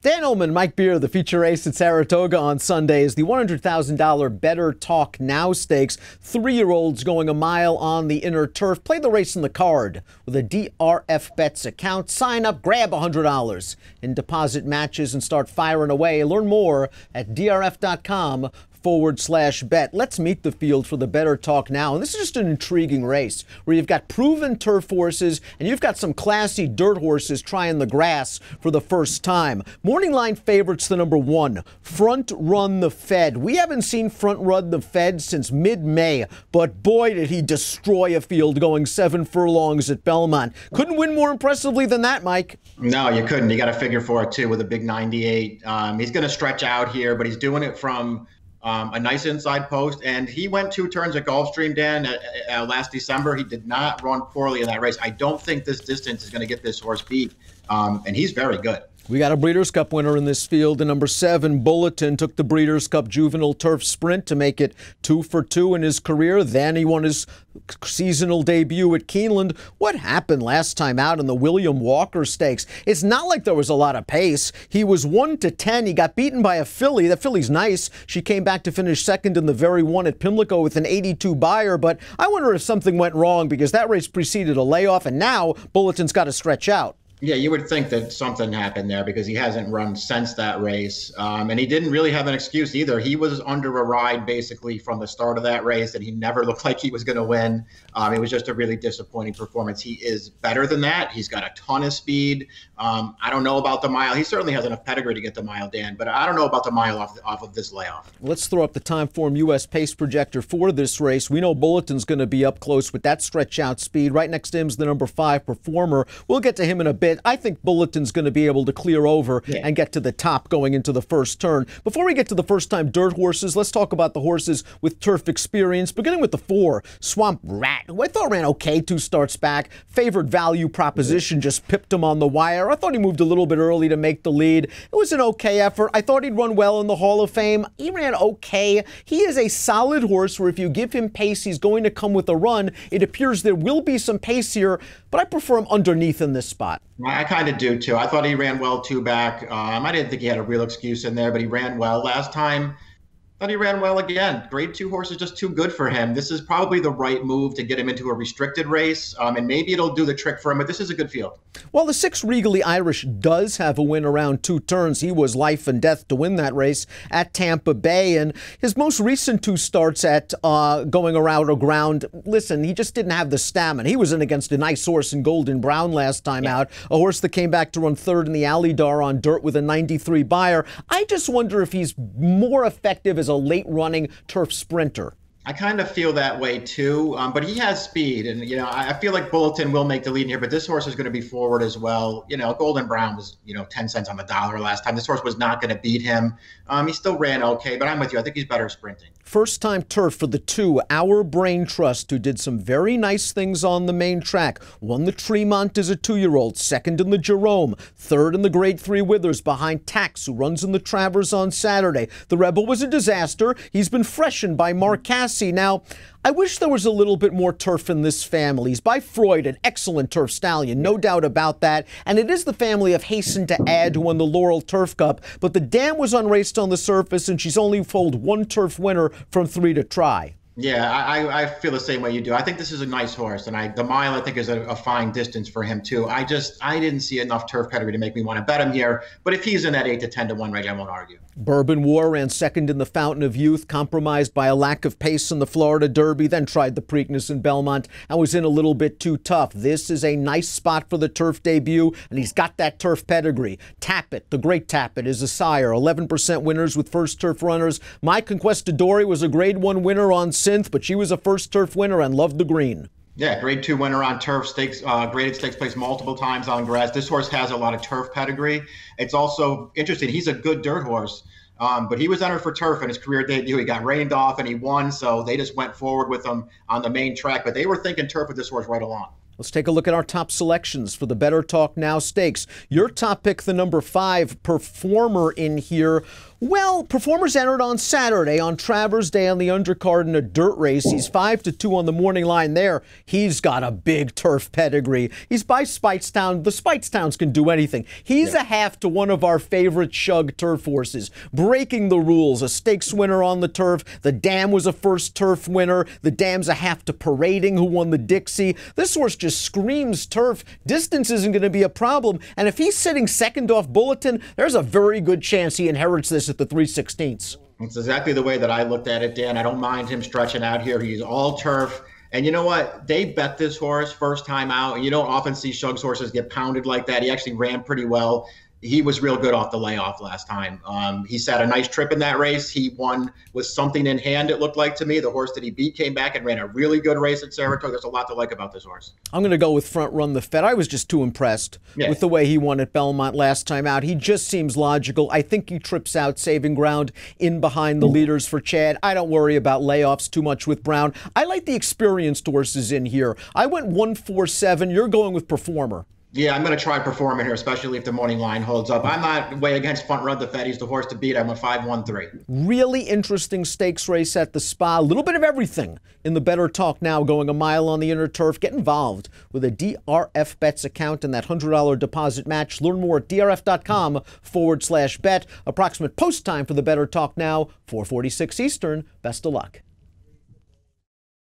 Dan Illman, Mike Beer, the feature race at Saratoga on Sunday is the $100,000 Better Talk Now Stakes. 3-year-olds going a mile on the inner turf. Play the race in the card with a DRF Bets account. Sign up, grab $100 in deposit matches and start firing away. Learn more at drf.com/bet. Let's meet the field for the Better Talk Now. And this is just an intriguing race where you've got proven turf horses and you've got some classy dirt horses trying the grass for the first time. Morning line favorites, the number 1, Front Run the Fed. We haven't seen Front Run the Fed since mid-May, but boy, did he destroy a field going 7 furlongs at Belmont. Couldn't win more impressively than that, Mike. No, you couldn't. You got to figure for it, too, with a big 98. He's going to stretch out here, but he's doing it from a nice inside post, and he went 2 turns at Gulfstream, Dan, last December. He did not run poorly in that race. I don't think this distance is going to get this horse beat, and he's very good. We got a Breeders' Cup winner in this field. The number 7, Bulletin, took the Breeders' Cup Juvenile Turf Sprint to make it 2 for 2 in his career. Then he won his seasonal debut at Keeneland. What happened last time out in the William Walker Stakes? It's not like there was a lot of pace. He was 1 to 10. He got beaten by a filly. That filly's nice. She came back to finish second in the very one at Pimlico with an 82 buyer. But I wonder if something went wrong because that race preceded a layoff, and now Bulletin's got to stretch out. Yeah, you would think that something happened there because he hasn't run since that race. And he didn't really have an excuse either. He was under a ride basically from the start of that race, and he never looked like he was going to win. It was just a really disappointing performance. He is better than that. He's got a ton of speed. I don't know about the mile. He certainly has enough pedigree to get the mile, Dan, but I don't know about the mile off of this layoff. Let's throw up the Timeform U.S. pace projector for this race. We know Bulletin's going to be up close with that stretch out speed. Right next to him is the number 5, Performer. We'll get to him in a bit. I think Bulletin's going to be able to clear over and get to the top going into the first turn. Before we get to the first-time dirt horses, let's talk about the horses with turf experience, beginning with the 4, Swamp Rat, who I thought ran okay 2 starts back. Favored value proposition just pipped him on the wire. I thought he moved a little bit early to make the lead. It was an okay effort. I thought he'd run well in the Hall of Fame. He ran okay. He is a solid horse where if you give him pace, he's going to come with a run. It appears there will be some pace here, but I prefer him underneath in this spot. I kind of do, too. I thought he ran well 2 back. I didn't think he had a real excuse in there, but he ran well last time. Thought he ran well again. Grade 2 horse is just too good for him. This is probably the right move to get him into a restricted race, and maybe it'll do the trick for him, but this is a good field. Well, the 6, Regally Irish, does have a win around 2 turns. He was life and death to win that race at Tampa Bay, and his most recent 2 starts at going around ground, listen, he just didn't have the stamina. He was in against a nice horse in Golden Brown last time out, a horse that came back to run 3rd in the Alydar on dirt with a 93 buyer. I just wonder if he's more effective as a late-running turf sprinter. I kind of feel that way too, but he has speed, and I feel like Bulletin will make the lead here, but this horse is going to be forward as well. Golden Brown was 10 cents on the dollar last time. This horse was not going to beat him. He still ran okay, but I'm with you. I think he's better sprinting. First-time turf for the 2, Our Brain Trust, who did some very nice things on the main track. Won the Tremont as a 2-year-old, 2nd in the Jerome, 3rd in the Grade 3 Withers behind Tax, who runs in the Travers on Saturday. The Rebel was a disaster. He's been freshened by Mark Casse. Now, I wish there was a little bit more turf in this family. He's by Freud, an excellent turf stallion, no doubt about that. And it is the family of Hasten to Add who won the Laurel Turf Cup. But the dam was unraced on the surface, and she's only foaled 1 turf winner from 3 to try. Yeah, I feel the same way you do. I think this is a nice horse, and the mile I think is a fine distance for him too. I didn't see enough turf pedigree to make me want to bet him here. But if he's in that 8 to 10 to 1 range, I won't argue. Bourbon War ran 2nd in the Fountain of Youth, compromised by a lack of pace in the Florida Derby, then tried the Preakness in Belmont and was in a little bit too tough. This is a nice spot for the turf debut, and he's got that turf pedigree. Tappet, the great Tappet, is a sire. 11% winners with first turf runners. My Conquistadore was a Grade 1 winner on Synth, but she was a first turf winner and loved the green. Yeah, Grade 2 winner on turf, stakes, graded stakes placed multiple times on grass. This horse has a lot of turf pedigree. It's also interesting. He's a good dirt horse, but he was entered for turf in his career debut. He got rained off and he won, so they just went forward with him on the main track. But they were thinking turf with this horse right along. Let's take a look at our top selections for the Better Talk Now Stakes. Your top pick, the number 5, Performer in here. Well, Performer's entered on Saturday on Travers Day on the undercard in a dirt race. He's 5-2 on the morning line there. He's got a big turf pedigree. He's by Speightstown. The Speightstowns can do anything. He's a half to one of our favorite Shug turf horses. Breaking the rules, a stakes winner on the turf. The Dam was a first turf winner. The Dam's a half to Parading, who won the Dixie. This horse just screams turf. Distance isn't going to be a problem. And if he's sitting second off Bulletin, there's a very good chance he inherits this at the 3/16. It's exactly the way that I looked at it, Dan. I don't mind him stretching out here. He's all turf. And you know what? They bet this horse first time out. And you don't often see Shug's horses get pounded like that. He actually ran pretty well. He was real good off the layoff last time. He sat a nice trip in that race. He won with something in hand, it looked like to me. The horse that he beat came back and ran a really good race at Saratoga. There's a lot to like about this horse. I'm going to go with Front Run the Fed. I was just too impressed with the way he won at Belmont last time out. He just seems logical. I think he trips out, saving ground in behind the leaders for Chad. I don't worry about layoffs too much with Brown. I like the experienced horses in here. I went 1-4-7. You're going with Performer. Yeah, I'm going to try Performer here, especially if the morning line holds up. I'm not way against Front Run the Fed. He's the horse to beat. I'm a 5-1-3. Really interesting stakes race at the Spa. A little bit of everything in the Better Talk Now. Going a mile on the inner turf. Get involved with a DRF Bets account and that $100 deposit match. Learn more at drf.com/bet. Approximate post time for the Better Talk Now, 4:46 Eastern. Best of luck.